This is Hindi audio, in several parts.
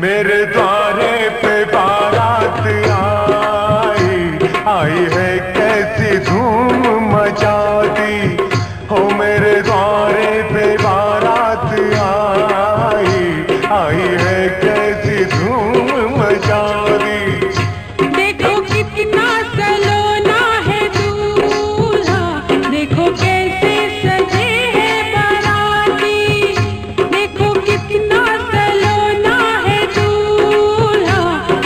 मेरे द्वारे पे बारात आई है कैसी धूम मचा दी। हो मेरे द्वारे पे बारात आई है कैसी धूम मचा दी। देखो कितना सलोना है दूल्हा, देखो कैसे सजे है बाराती। देखो कितना सलोना है दूल्हा,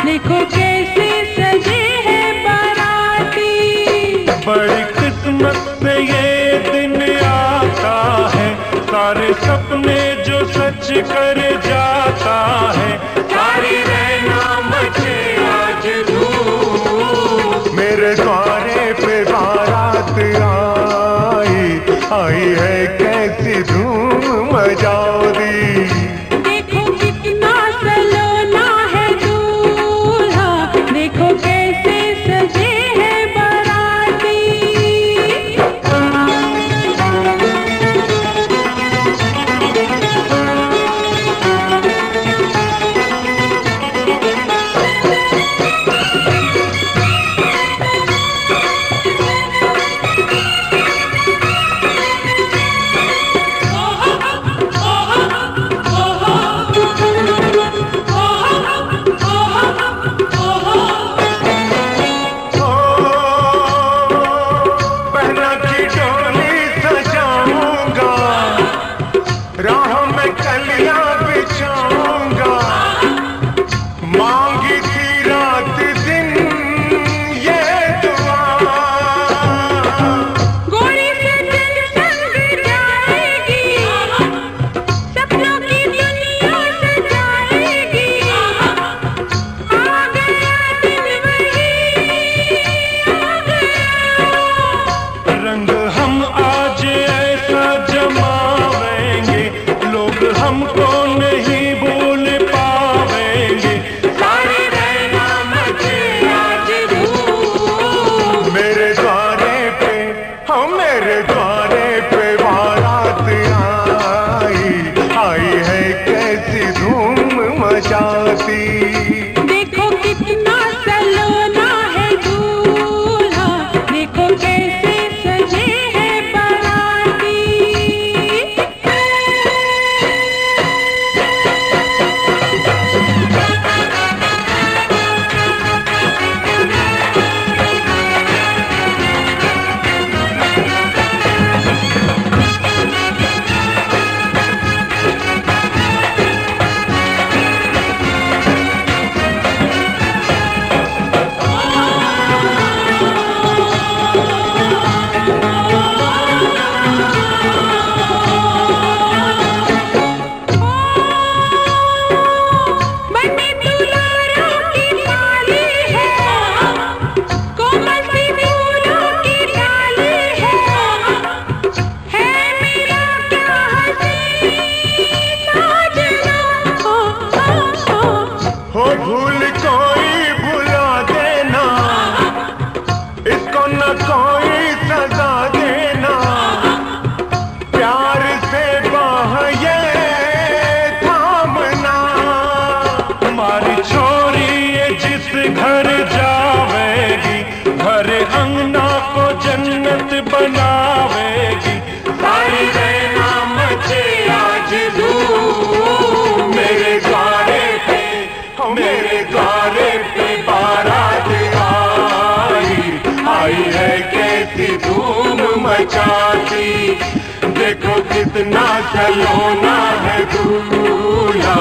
देखो कैसे सजे है बाराती। बड़ी किस्मत से ये दिन आता है, सारे सपने जो सच कर जाता है। सारी रहना मचे आज धूम, मेरे द्वारे पे बारात आई है कैसी धूम मचा दी। देखो कितना सलोना है दूल्हा, देखो कैसे सजे है बाराती। बहना की डोली सजाऊंगा, राह में कलियां बिछाऊंगा। मांगी थी रात दिन ये दुआ, गोरी से दिल संग जाएगी, सपनों की दुनिया सजाएगी। आ गया दिन वही आ गया। रंग हम आज ऐसा जमावेंगे, लोग हमको नहीं भूल पावेंगे। सारी रहना मचे आज धूम, मेरे द्वारे पे, हाँ मेरे द्वारे पे बारात आई है कैसी धूम मचाती। देखो कितना सलोना है दूल्हा, देखो कैसे सजे है बाराती। बने दुलारों की माली है, कोमल सी फूलों की डाली है मेरा क्या हसीन साजना। हो भूल कोई भुला देना, इसको न कोई सजा देना। प्यार से बाह ये थामना, हमारी छोरी ये जिस घर जावेगी, घर अंगना को जन्नत बनावेगी। सारी रहना मचे आज धूम, मेरे द्वारे पे, मेरे द्वारे पे बारात आई है कैसी धूम मचाती। देखो कितना सलोना है दूल्हा,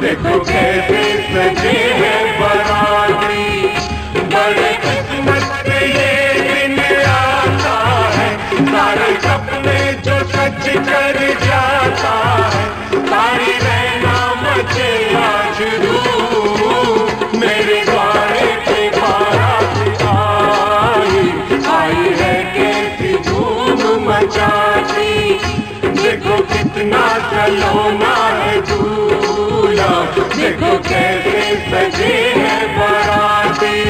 देखो कैसे सजे है बाराती। बड़े किस्मत से ये दिन आता है, सारे सपने जो सच कर जाता है। सारी रहना मचे आज धूम, मेरे द्वारे पे बारात आई है कैसी धूम मचाती। देखो कितना सलोना है दूल्हा, देखो कैसे सजे है बाराती।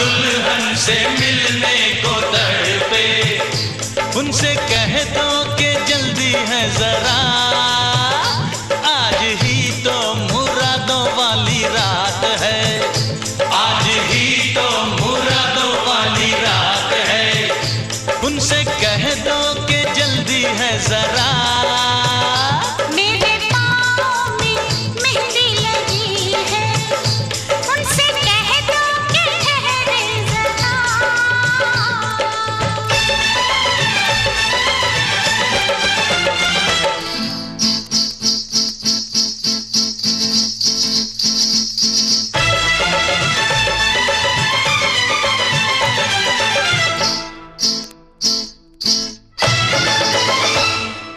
दुल्हन से मिलने को तड़पे, उनसे कह दो कि जल्दी है जरा, आज ही तो मुरादों वाली रात है, आज ही तो मुरादों वाली रात है, उनसे कह दो कि जल्दी है जरा। मेरे पाँव में मेहंदी लगी है, उनसे कह दो कि ठहरे जरा।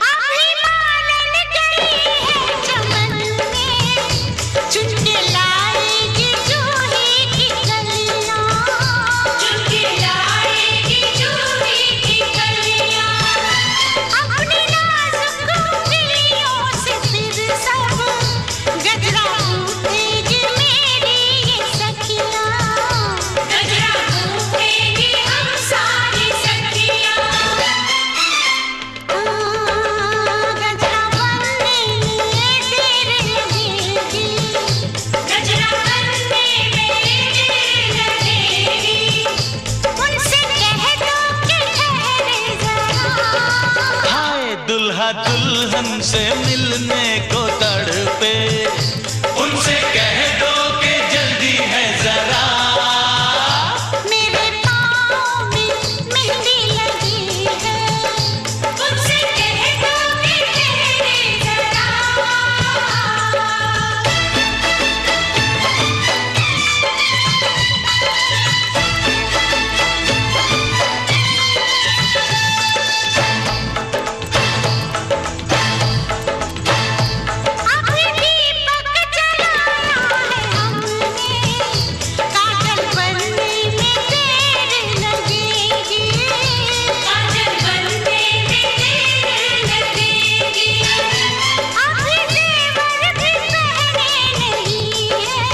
अभी मालन गई है चमन में, चुन के लाएगी जूही की कलियां, चुन के लाएगी जूही की कलियां। अपनी नाजुक उंगलियों से फिर सब गजरा गूंथेगी मेरी ये सखियां, गजरा गूंथेगी हम सारी सखियां। गजरा बनने में देर लगेगी, गजरा बनने में देर लगेगी, उनसे कह दो कि ठहरे जरा। हाय दुल्हा दुल्हन से मिलने को तड़पे, उनसे कह दो कि जल्दी है जरा। मेरे पाँव में मेहंदी लगी है, उनसे कह दो कि ठहरे जरा। अभी दीपक जलाया है हमने, काजल बनने में देर लगेगी, काजल बनने में देर लगेगी। अभी जेवर भी पहने नहीं है,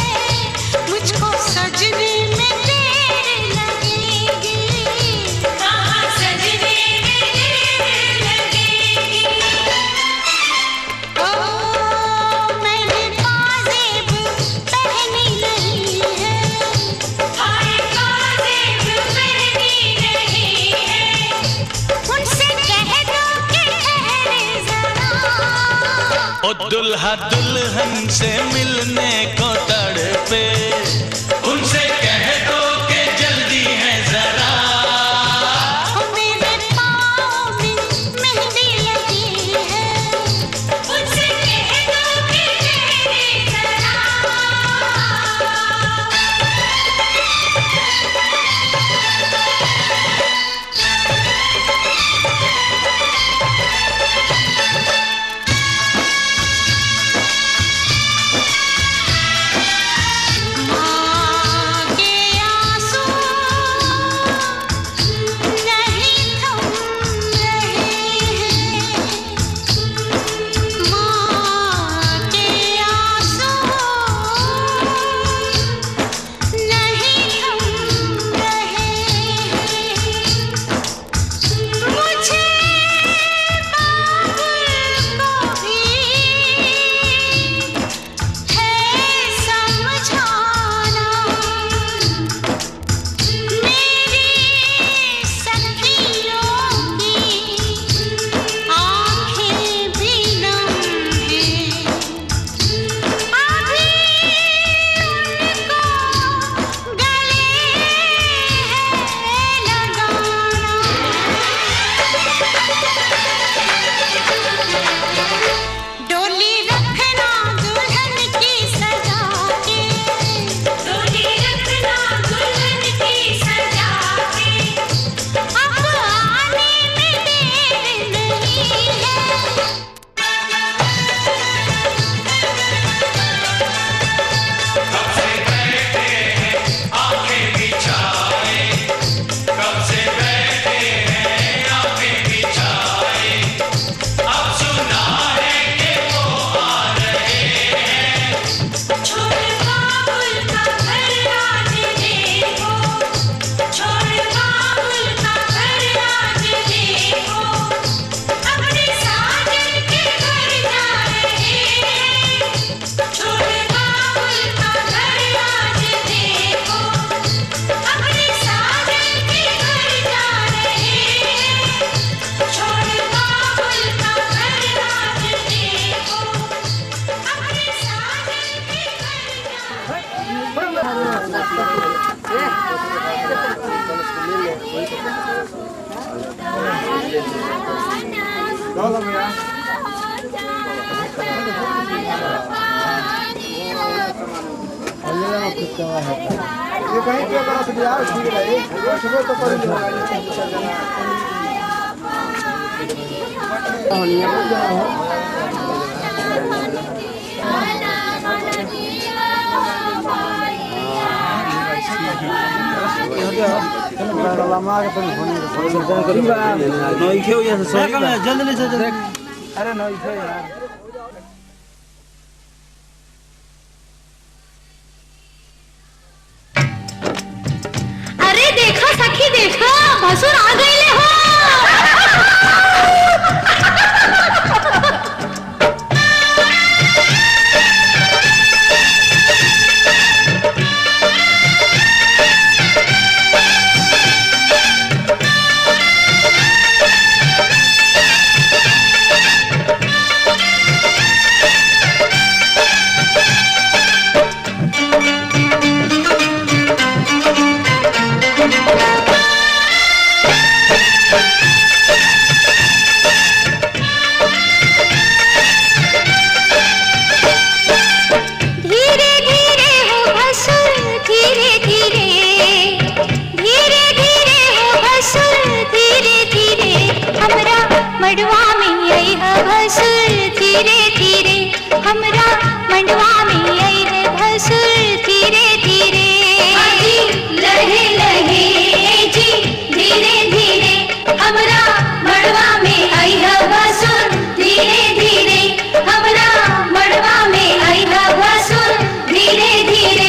मुझको सजने में देर लगेगी, कहाँ सजने में देर लगेगी। ओ मैंने पाजेब पहनी नहीं है, हाय पाजेब पहनी नहीं है, उनसे कह दो कि ठहरे जरा। ओ दुल्हा दुल्हन से मिलने को तड़पे, उनसे कह दो कि जल्दी है जरा। मेरे पाँव में मेहंदी लगी है, उनसे कह दो कि ठहरे जरा। ये कहीं के तरह से बिहार ठीक रही सुबह तो कर अरे नहीं यार अरे देखा सखी देखा भसुर आ गईले हो। मड़वा में आई है भसुर धीरे धीरे, हमरा मंडवा में आई है भसुर धीरे धीरे। लहे लहे जी धीरे धीरे, हमरा मड़वा में आई है भसुर धीरे धीरे, हमरा मड़वा में आई है भसुर धीरे धीरे।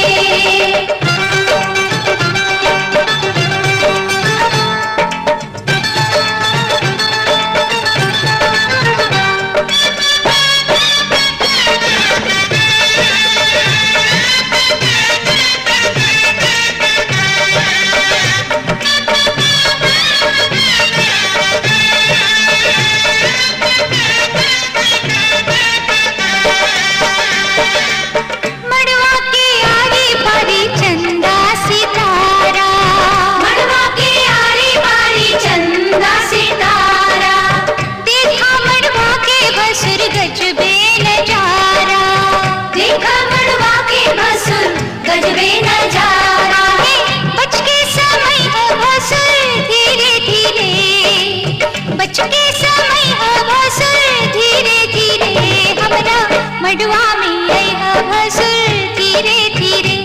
मड़वा में आई है भसुर धीरे धीरे,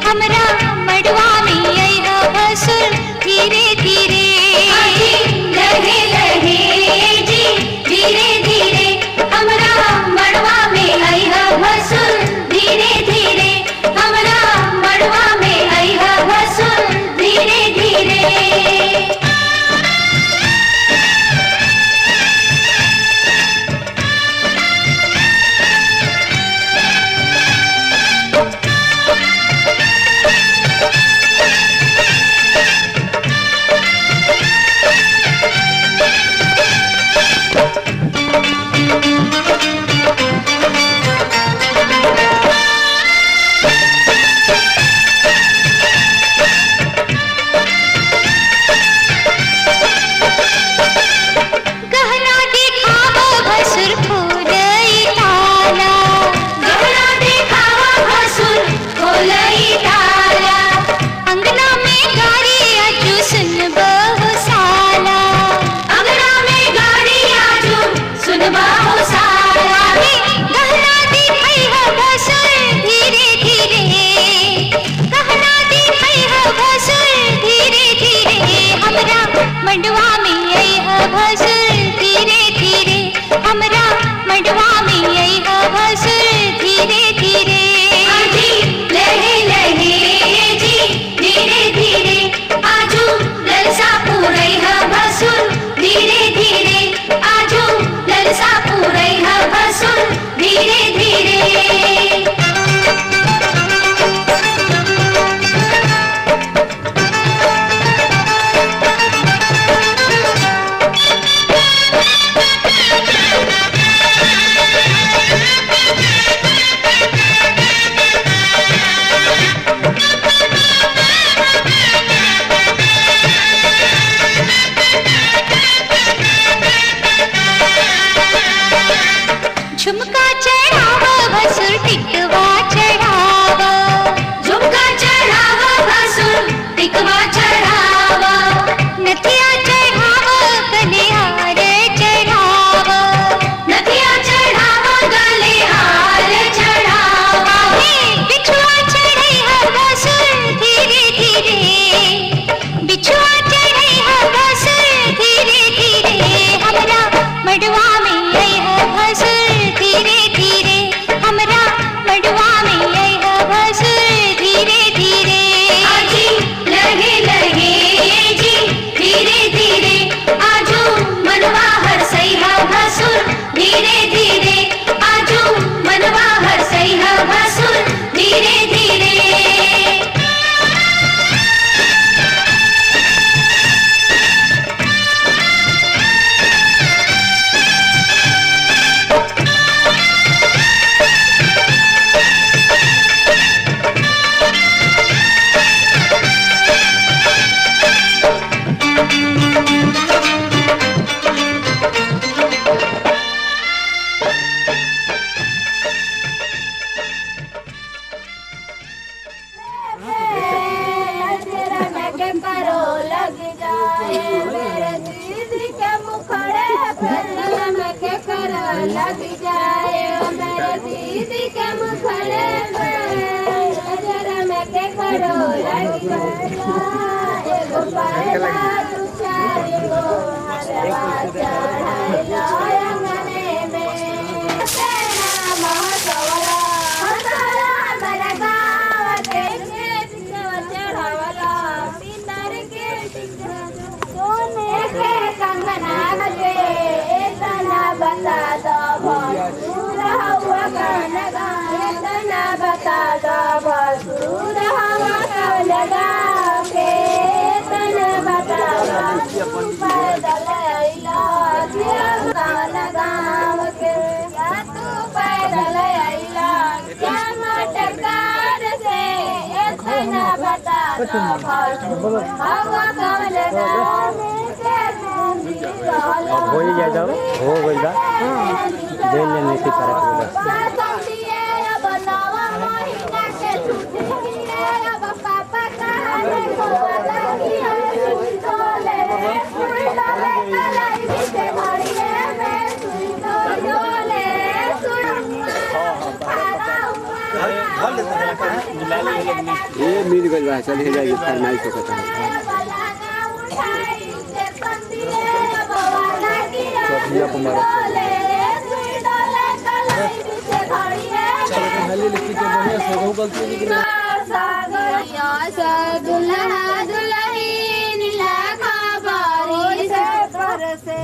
हमरा मड़वा में आई है भसुर धीरे धीरे। लहे लहे जी धीरे धीरे, हमरा मड़वा में आई है भसुर धीरे धीरे, हमरा मड़वा में आई है भसुर धीरे धीरे। लग जाए मेरे दीदी के मुखड़े पे के करो लग जाए मेरे दीदी के मुखड़े पे के करो लग जाए एगो पैदा तू चार गो हरवा चढ़ाई लो अंगने में तेरा महसवला हसला मेरा गाँव के चढ़ावला पितर के सोने के कंगना के तना बता दो भसूर हुआ गान गाए तना बता दो भसूर हुआ गान गाके तना बता दो पैदल अइला गान गाँव के क्या तू पैदल अइला क्या मटकार से इतना बता दो भसूर हुआ गान गाके हो ही जाए जाओ हो गई बा दे लेने की तरह होगा ये मिल गई बा चल ही जाएगी फरमाइश को कहता है दुल्हा दुल्हन लगा बारी से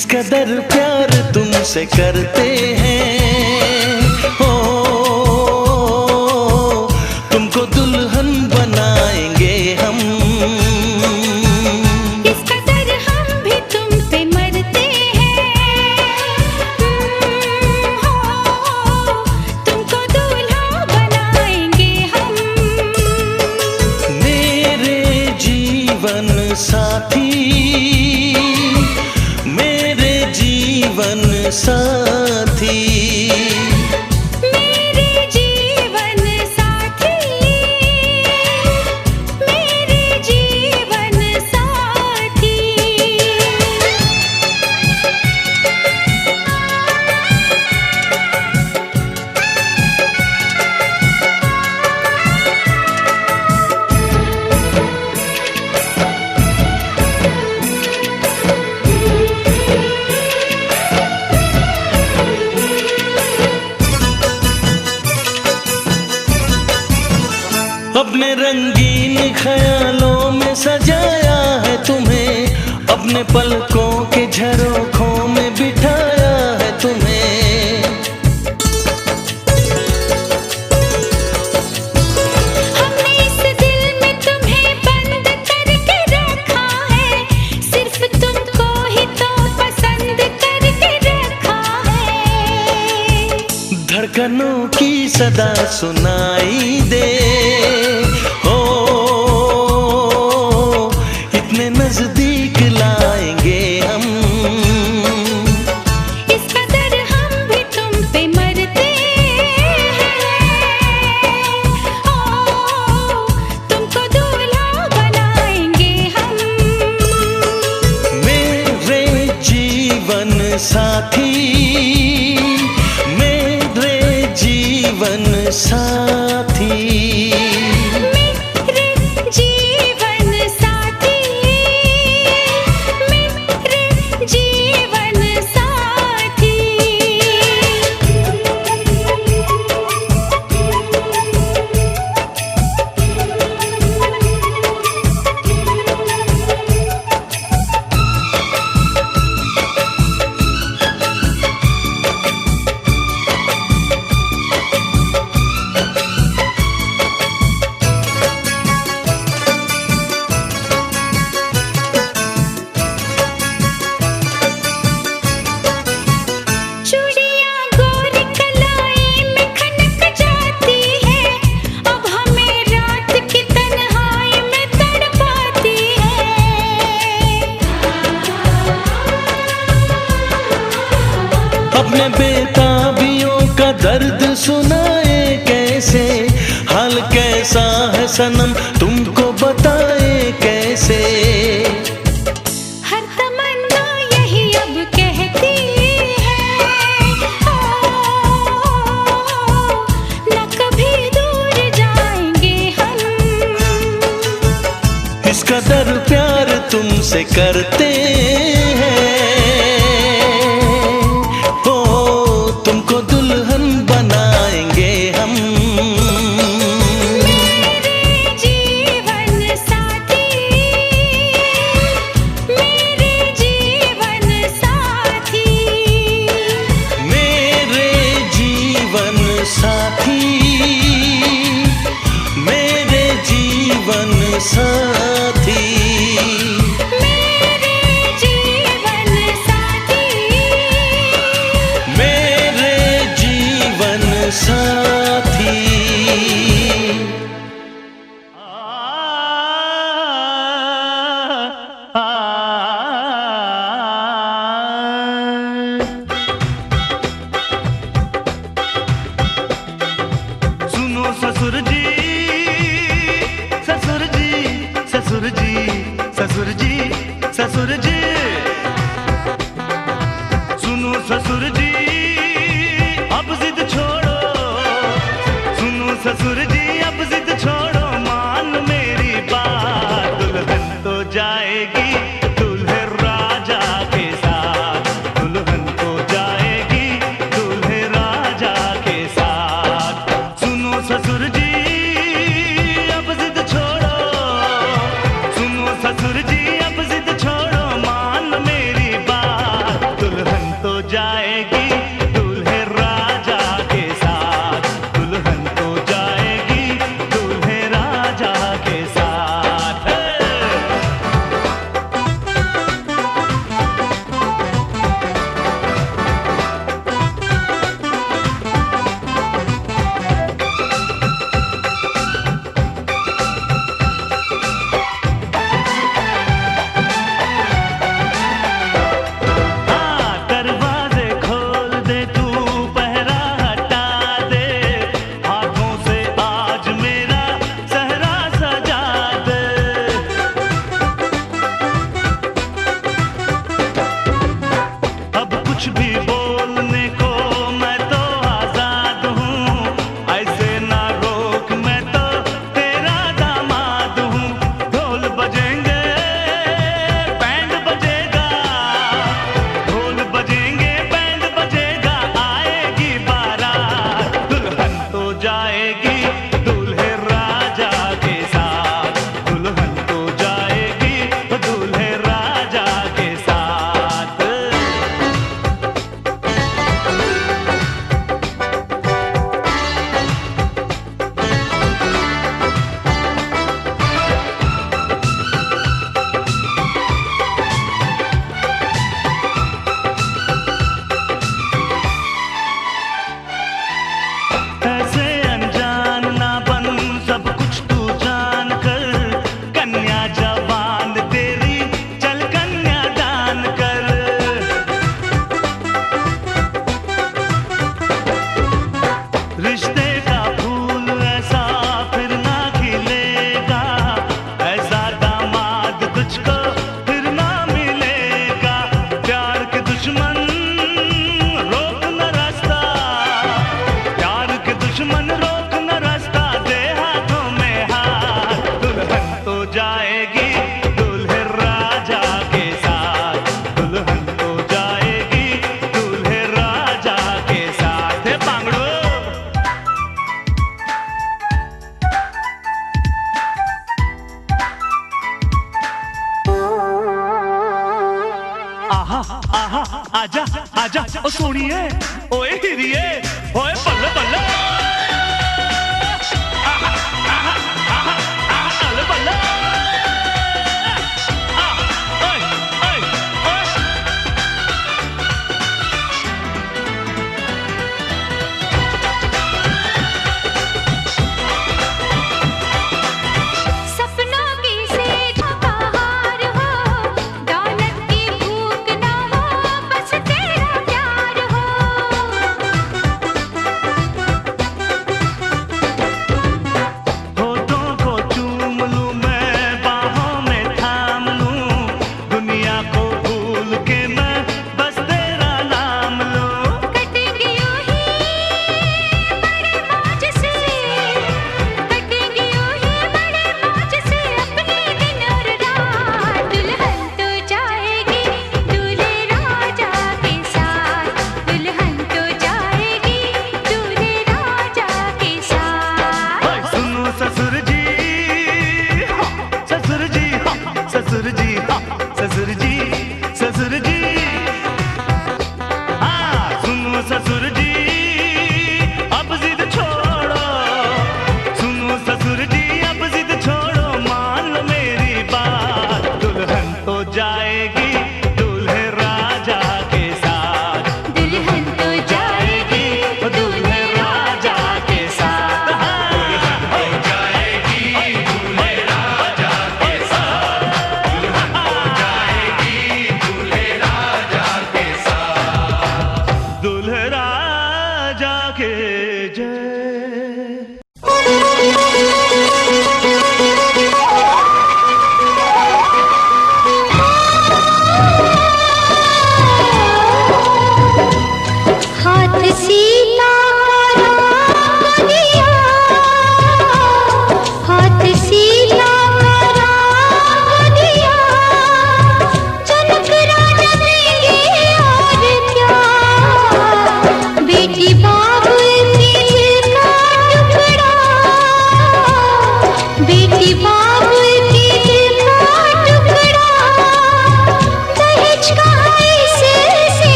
इस कदर प्यार तुमसे करते हैं, ओ तुमको दुल्हन बनाएंगे हम। इस कदर हम भी तुम पे मरते हैं, हो तुमको दूल्हा बनाएंगे हम। मेरे जीवन साथी, मेरे जीवन साथी, मेरे जीवन साथी, मेरे जीवन साथी। अपने रंगीन ख्यालों में सजाया है तुम्हें, अपने पलकों के झरोखों में बिठाया है तुम्हें। हमने इस दिल में तुम्हें बंद करके रखा है, सिर्फ तुमको ही तो पसंद करके रखा है। धड़कनों की सदा सुनाई दे, ओ इतने नजदीक लाएंगे हम। इस कदर हम भी तुम पे मरते हैं, ओ तुमको दूल्हा बनाएंगे हम। मेरे जीवन साथी, मेरे जीवन साथी, मेरे जीवन साथी, मेरे जीवन साथी। चूड़ियां गोरी कलाई में खनक जाती है, अब हमें रात की तन्हाई में तड़पाती है। अपने बेताबियों का दर्द सुनाए कैसे, हाल कैसा है सनम तुमको बताए कैसे। हर तमन्ना यही अब कहती है, ओ न कभी दूर जाएंगे हम। इस कदर प्यार तुमसे करते हैं, ओ तुमको दुल्हन बनाएंगे हम। मेरे जीवन साथी, मेरे जीवन साथी, मेरे जीवन साथी, मेरे जीवन साथी, मेरे जीवन साथी, मेरे जीवन साथी। सुनो ससुर जी, ससुर जी, ससुर जी, ससुर जी, ससुर जी। सुनो ससुर जी, अब जिद छोड़ो, सुनो ससुर जी, अब जिद छोड़ो, मान मेरी बात। दुल्हन तो जाएगी दूल्हे राजा के साथ, दुल्हन तो जाएगी दूल्हे राजा के साथ। सुनो ससुर जी, अब जिद छोड़ो, सुनो ससुर जी, अब जिद छोड़ो, मान मेरी बात। बजेंगे बैंड बजेगा, ढोल बजेंगे बैंड बजेगा, आएगी बारात दुल्हन तो जाएगी दूल्हे राजा के साथ, दुल्हन तो जाएगी दूल्हे राजा के साथ। ऐसे अनजान ना बन, सब कुछ तू जान कर, कन्या जवान तेरी चल कन्या दान कर। रिश्ते का फूल ऐसा फिर ना खिलेगा, ऐसा दामाद तुझको फिर ना मिलेगा। प्यार के दुश्मन रोक न रास्ता, प्यार के दुश्मन रोक न रास्ता, दे हाथों में हाथ, दुल्हन तो जाएगी दूल्हे राजा के साथ, दुल्हन तो जाएगी दूल्हे राजा के साथ। हे बांगड़ो आहा आहा आजा आजा ओ सोनिए ओए हिरिए ओए बल्ले बल्ले आहा आहा आहा आहा बल्ले बल्ले ओए ओए ओए सपनों की सेठ का हार हो, दौलत की भूख ना हो, बस तेरा प्यार हो।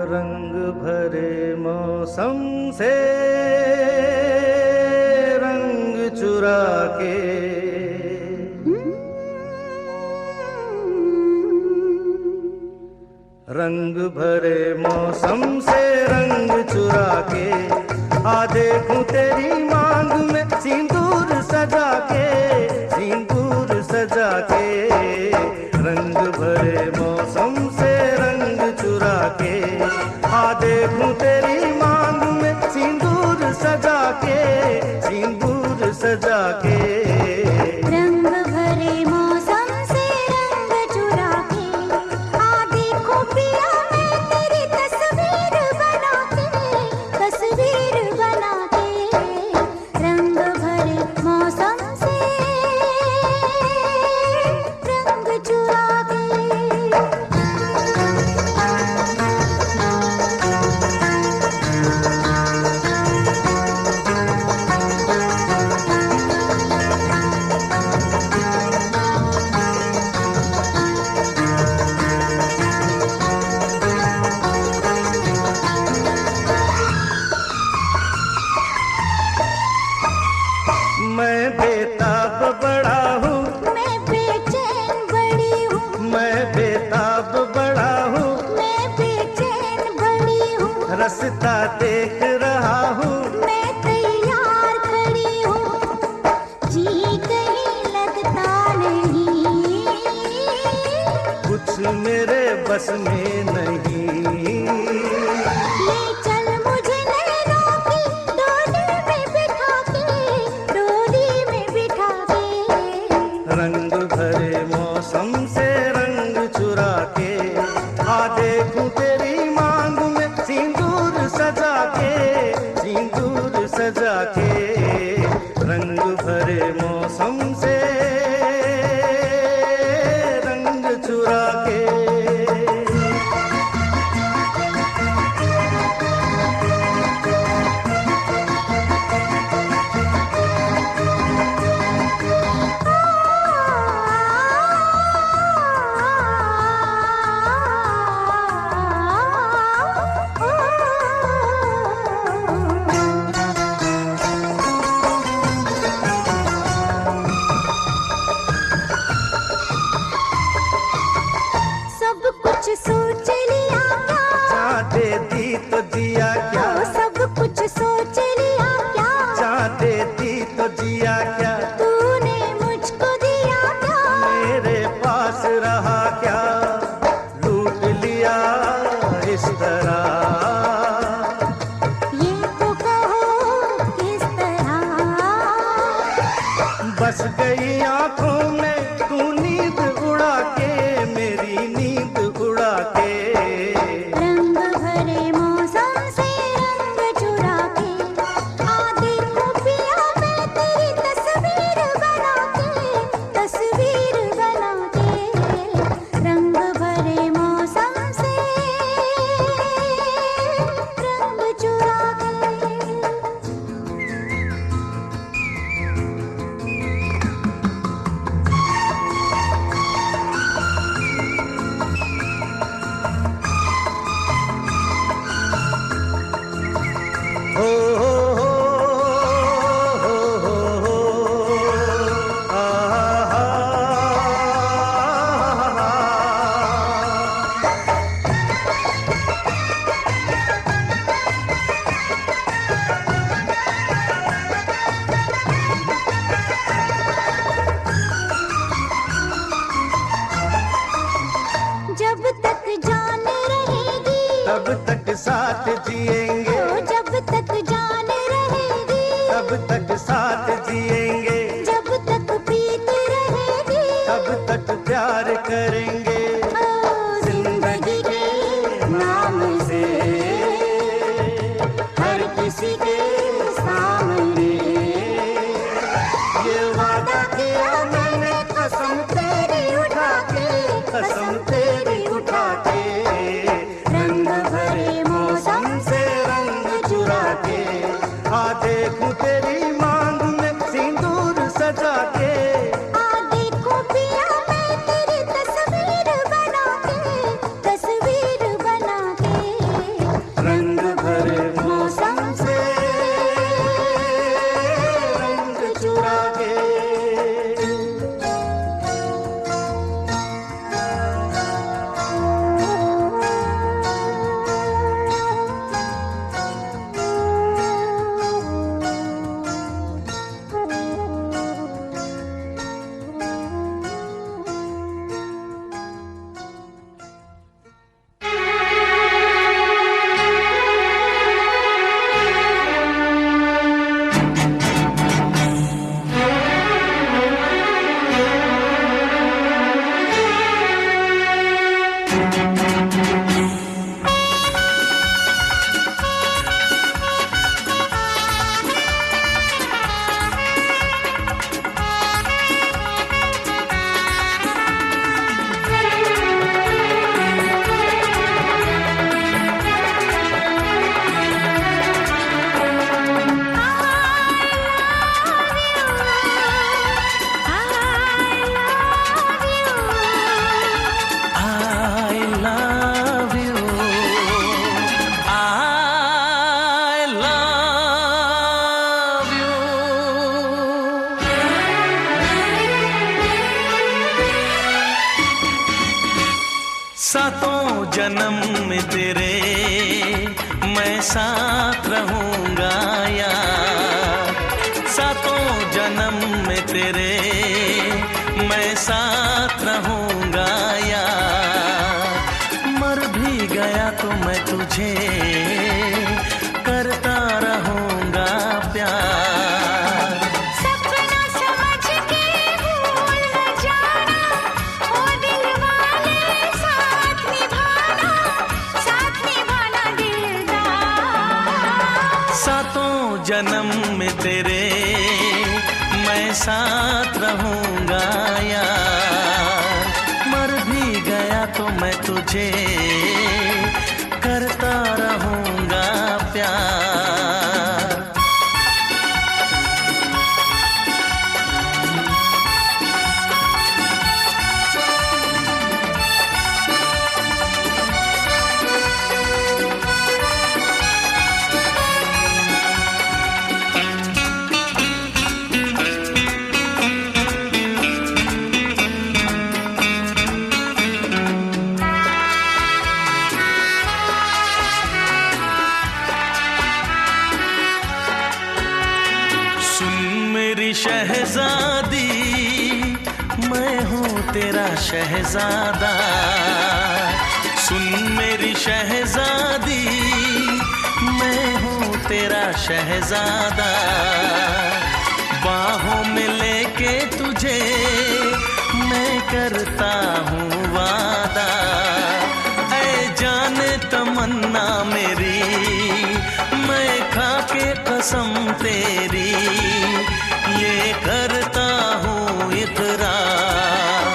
रंग भरे मौसम से रंग चुरा के, रंग भरे मौसम से रंग चुरा के, आ देखूं तेरी मांग में सिंदूर सजा के, सिंदूर सजा के। रंग भरे मौसम से रंग चुरा के, आ देखूं तेरी मांग में सिंदूर सजा के, सिंदूर सजा के। रंग भरे मौसम से रंग चुरा के, आ देखो पिया मैं तेरी तस्वीर बना के, तस्वीर बना के। रंग भरे मौसम से रंग चुरा के। मैं बेताब बड़ा हूँ, मैं बेचैन बड़ी हूँ, मैं बेताब बड़ा हूँ, मैं बेचैन बड़ी हूँ। रास्ता देख रहा हूँ, मैं तैयार खड़ी हूँ, जी कहीं लगता नहीं, कुछ मेरे बस में नहीं। ले चल मुझे नैनों की डोली में बिठा के, डोली में बिठा के। रंग भरे मौसम से रंग चुरा के, आ देखूं तेरी मांग में सिंदूर सजा के, सिंदूर सजा के। रंग भरे मौसम से रंग चुरा के। सब कुछ सोच लिया क्या, चाहते दी तो जिया क्या, ओ सब कुछ सोच लिया क्या, चाहते दी तो जिया क्या, तूने मुझको दिया क्या, मेरे पास रहा क्या, लूट लिया इस तरह। ये तो कहो किस तरह। बस गई आंखों में तू नींद उड़ा के, मेरी नींद उड़ा के। रंग भरे मौसम से रंग चुरा के, आ देखो पिया मैं तेरी तस्वीर बना के, तस्वीर बना के। रंग भरे मौसम से रंग चुरा के। हो हो हो हो हो हो, आहा। जब तक जान रहेगी, तब तक साथ जिएंगे, ओ जब तक जान रहेगी, तब तक साथ जिएंगे, जब तक प्रीत रहेगी, तब तक प्यार करेंगे। ओ जिंदगी के नाम से हर किसी के सामने ये वादा किया मैंने कसम तेरी उठा के, कसम तेरी उठा के। रंग भरे मौसम से रंग चुरा के, आ देखूं तेरी मांग में सिंदूर सजा के। आ देखो पिया मैं तेरी तस्वीर सातों जन्म में तेरे मैं साथ रहूंगा यार, सातों जन्म में तेरे मैं साथ रहूंगा यार, मर भी गया तो मैं तुझे करता रहूंगा प्यार। सपना समझ के भूल न जाना, ओ दिल वाले साथ निभाना दिलदार। सातों जन्म में तेरे मैं साथ रहूंगा यार, मर भी गया तो मैं तुझे करता रहूंगा प्यार। शहजादी मैं हूँ तेरा शहजादा, सुन मेरी शहजादी मैं हूँ तेरा शहजादा, बाहों में लेके तुझे मैं करता हूँ वादा, ऐ जाने तमन्ना मेरी मैं खा के कसम तेरी ये करता हूँ इकरार,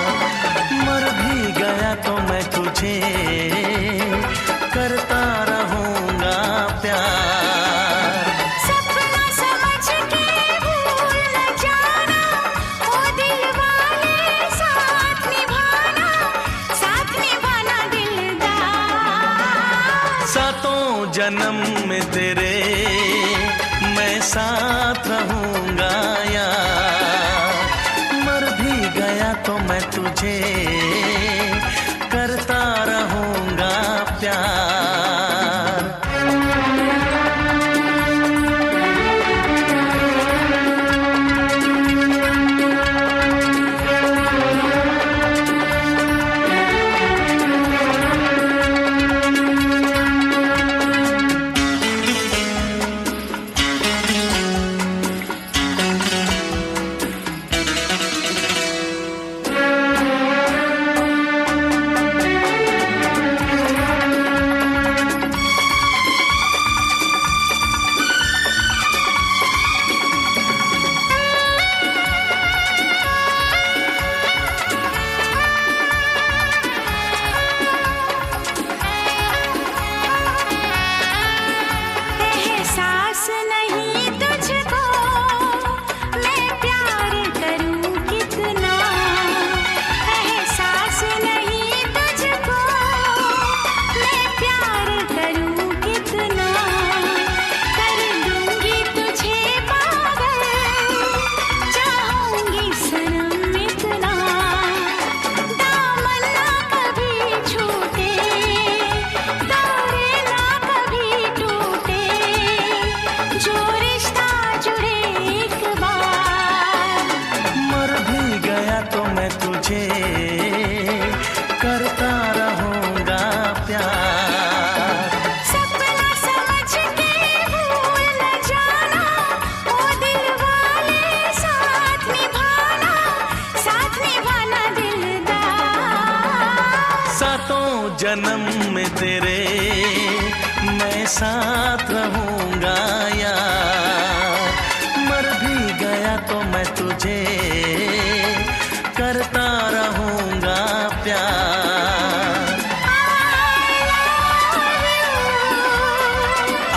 मर भी गया तो मैं तुझे करता रहूँगा प्यार। सपना समझ के भूल न जाना, ओ दिल वाले साथ निभाना दिलदार। सातों जन्म में तेरे मैं साथ रहूंगा यार, मर भी गया तो मैं तुझे करता रहूंगा प्यार। एहसास नहीं तुझको मैं प्यार करूं कितना, एहसास नहीं तुझको मैं प्यार करूं कितना, कर दूंगी तुझे पागल चाहूंगी सनम इतना, दामन ना कभी छूटे तारे ना कभी टूटे, जो रिश्ता जुड़े एक बार। मर भी गया तो मैं तुझे करता रहूंगा प्यार। सपना समझ के भूल न जाना, ओ दिल वाले साथ निभाना दिलदार। सातों जन्म में तेरे मैं साथ रहूंगा यार, मर भी गया तो मैं तुझे करता रहूंगा प्यार। I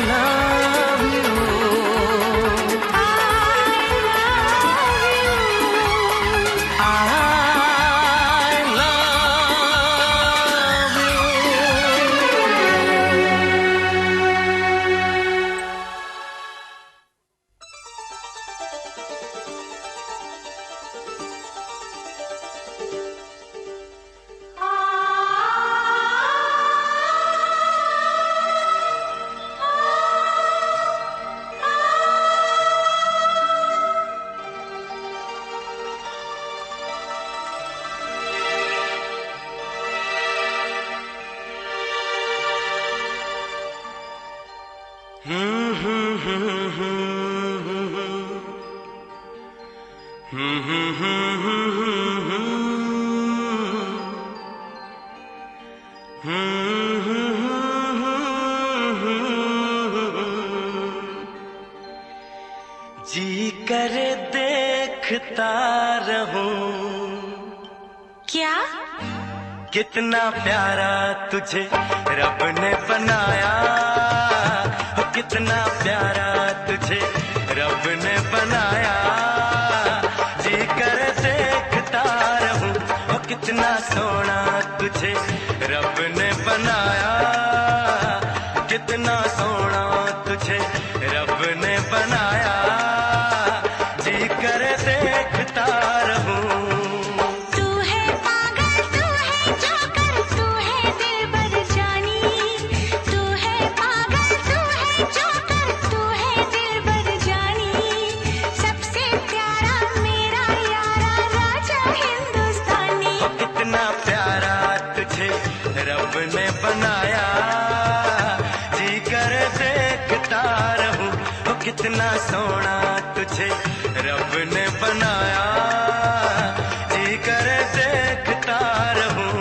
love you, I love you। क्या? कितना प्यारा तुझे रब ने बनाया, हो कितना प्यारा तुझे रब ने बनाया, जी कर देखता रहूं, हो कितना सोना तुझे रब ने बनाया, कितना सोना तुझे रब ने बनाया, जी कर देखता रहूं। रब ने बनाया, जी कर देखता रहूं, हो कितना सोना तुझे रब ने बनाया, जी कर देखता रहूं।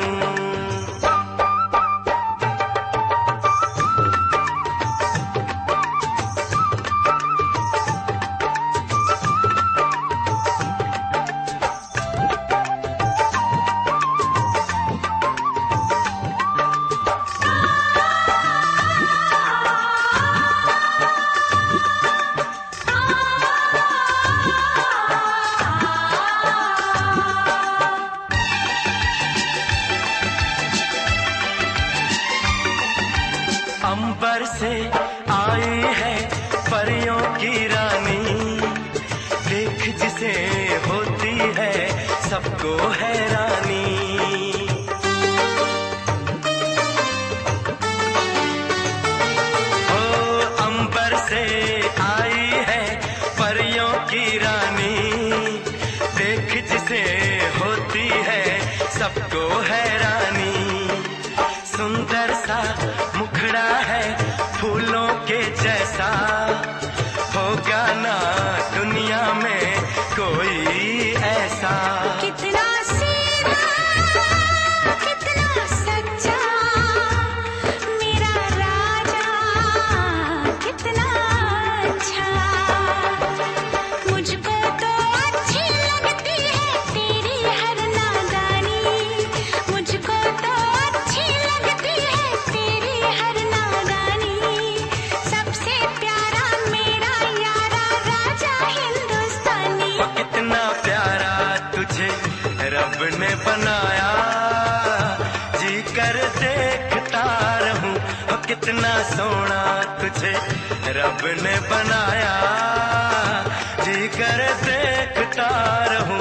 अंबर से आई है परियों की रानी, देख जिसे होती है सबको हैरानी। ओ अंबर से आई है परियों की रानी, देख जिसे होती है सबको हैरानी। सुंदर सा मुखड़ा है फूलों के जैसा, होगा ना दुनिया में कोई ऐसा। कितना सीधा, कितना सच्चा, मेरा राजा कितना अच्छा। मुझको तो अच्छी लगती है तेरी हर नादानी, मुझको तो अच्छी लगती है तेरी हर नादानी। सबसे प्यारा मेरा यारा राजा हिंदुस्तानी। वो कितना प्यारा तुझे रब ने बनाया, जी कर देखता रहूं, वो कितना सोना तुझे रब ने बनाया, जी कर देखता रहूं।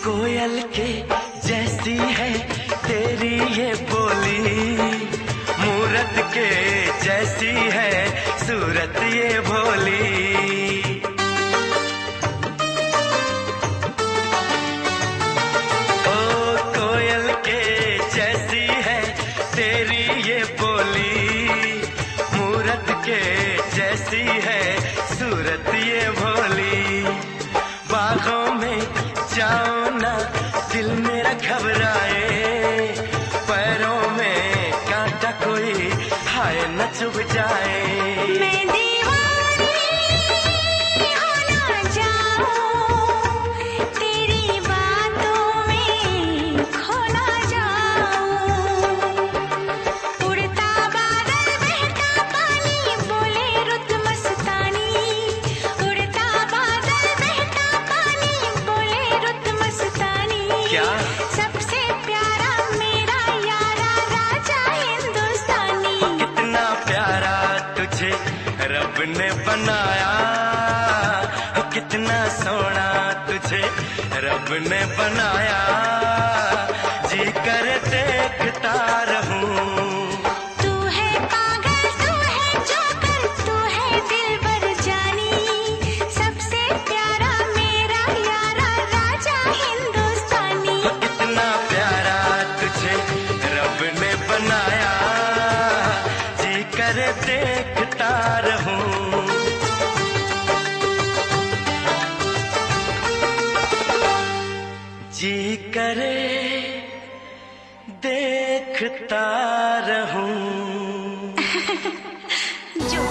कोयल के जैसी है तेरी ये बोली, मूरत के जैसी है सूरत ये भोली। ओ कोयल के जैसी है तेरी ये बोली, मूरत के जैसी है सूरत ये भोली। बागों में जाओ ना दिल मेरा घबराए, पैरों में कांटा कोई हाय न चुभ जाए। मैं दीवानी हो ना जाऊं, तेरी बातों में खो ना जाऊं। उड़ता बादल बहता पानी बोले रुत मस्तानी, उड़ता बादल बहता पानी बोले रुत मस्तानी। क्या? सबसे प्यारा मेरा यारा राजा हिंदुस्तानी। वो कितना प्यारा तुझे रब ने बनाया, वो कितना सोना तुझे रब ने बनाया, जी कर देखता रहूं। तू है पागल, तू है जोकर, तू है दिलबर जानी। सबसे प्यारा मेरा जी करे देखता रहूं। जो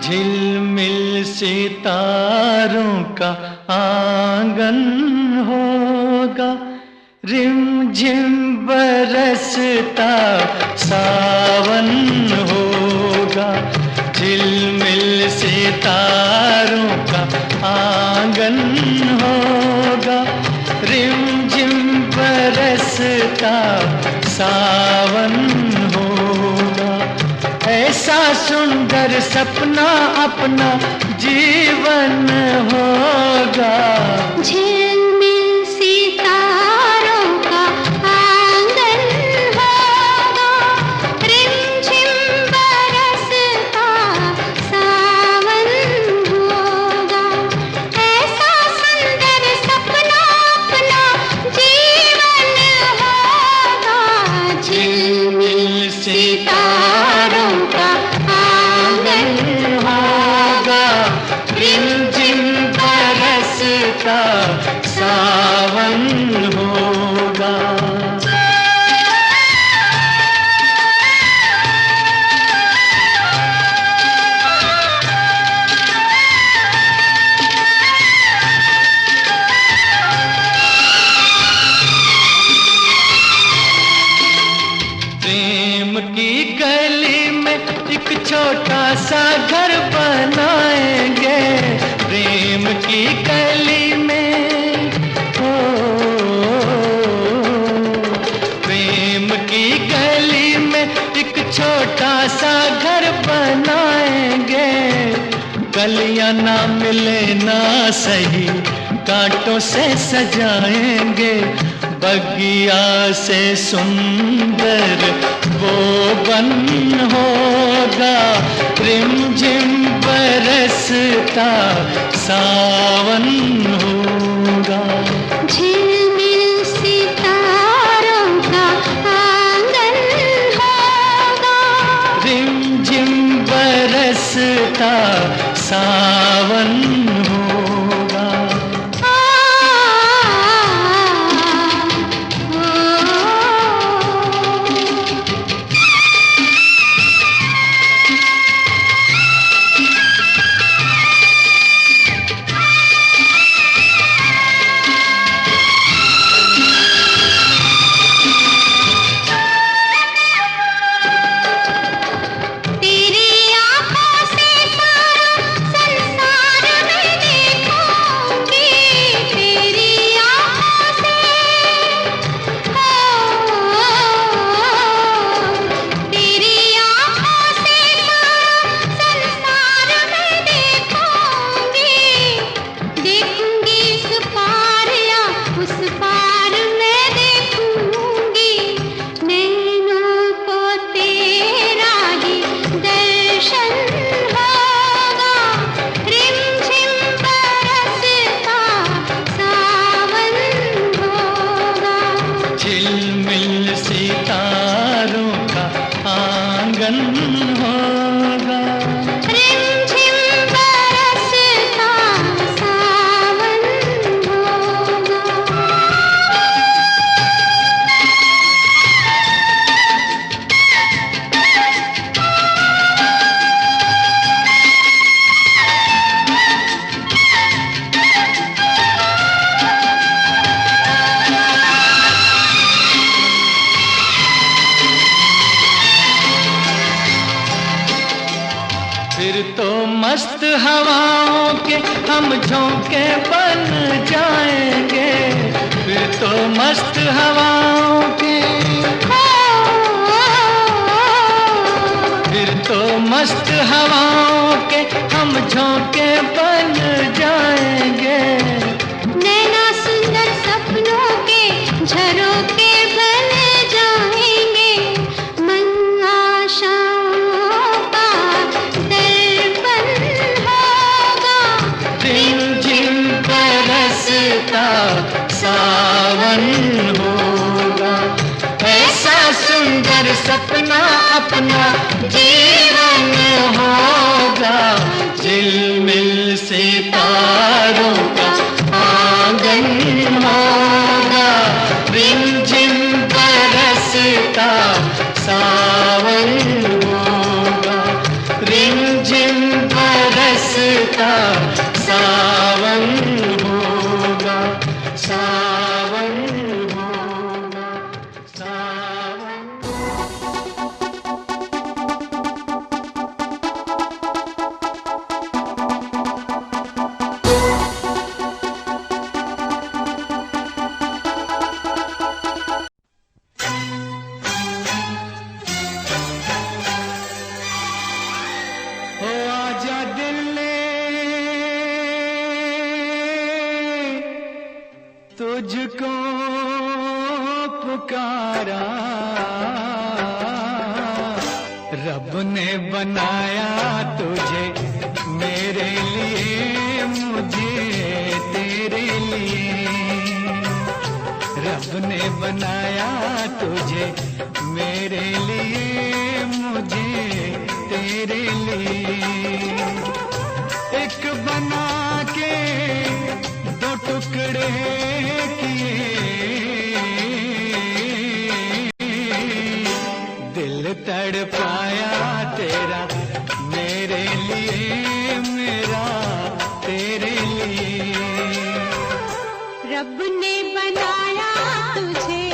झिलमिल सितारों का आंगन होगा, रिमझिम बरसता सावन होगा। झिलमिल सितारों का आंगन होगा, रिमझिम बरसता सावन होगा। ऐसा सुंदर सपना अपना जीवन होगा। झिलमिल सितारों का आंगन होगा, रिमझिम बरसता सावन होगा। ऐसा सुंदर सपना अपना जीवन होगा। झिलमिल सितारों का आंगन होगा, रिमझिम बरसता सावन होगा। प्रेम की गली में एक छोटा सा घर बनाएंगे। प्रेम की गली में हो, प्रेम की गली में एक छोटा सा घर बनाएंगे। गलियां ना मिले ना सही, कांटों से सजाएंगे। बगिया से सुंदर वो बन होगा, रिमझिम बरसता सावन होगा। झिलमिल सितारों का आंगन होगा, रिमझिम बरसता सावन होगा। तेरी आँखों से सारा हम झोंके बन जाएंगे फिर तो मस्त हवाओं के, फिर तो मस्त हवाओं के हम झोंके बन जाएंगे। नैना सुंदर सपनों के झरोखे बन जाएंगे, मन आशाओं का दर्पण होगा, रिमझिम बरसता सावन होगा। ऐसा सुंदर सपना अपना जीवन होगा, झिलमिल सितारों का आंगन होगा, रिमझिम बरसता सावन होगा, रिमझिम बरसता सावन होगा, सावन होगा, सावन। ओ आजा दिल ने तुझको पुकारा, रब ने बनाया तुझे मेरे लिए, मुझे तेरे लिए। रब ने बनाया तुझे मेरे लिए, मुझे तेरे लिए। एक बना के दो टुकड़े किए, दिल तड़पाया तेरा मेरे लिए, मेरा तेरे लिए। रब ने बनाया तुझे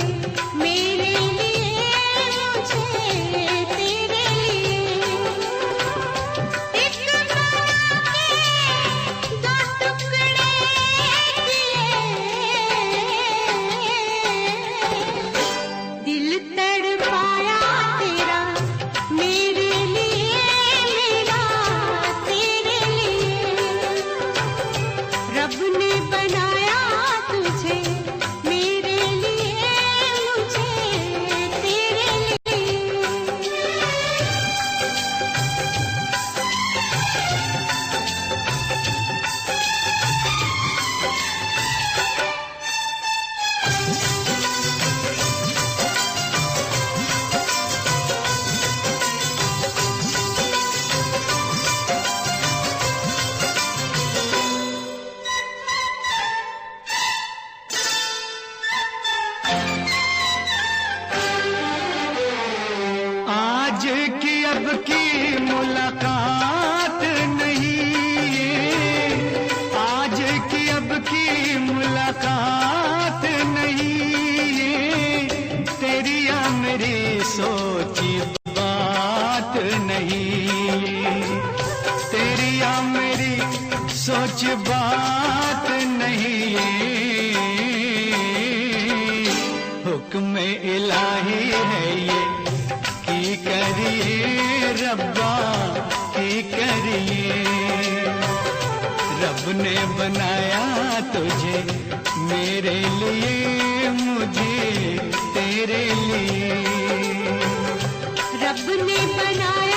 मेरे लिए, मुझे तेरे लिए। एक बना के दो टुकड़े किए, दिल तड़पाया तेरा मेरे लिए, मेरा तेरे लिए। रब ने बनाया तुझे मेरे लिए, मुझे तेरे लिए। आज की अब की मुलाकात नहीं, आज की अब की मुलाकात नहीं, तेरी या मेरी सोची बात नहीं, तेरी या मेरी सोच बात नहीं। हुक्म इलाही है ये की करिए रब्बा, की करिए। रब ने बनाया तुझे मेरे लिए, मुझे तेरे लिए। रब ने बनाया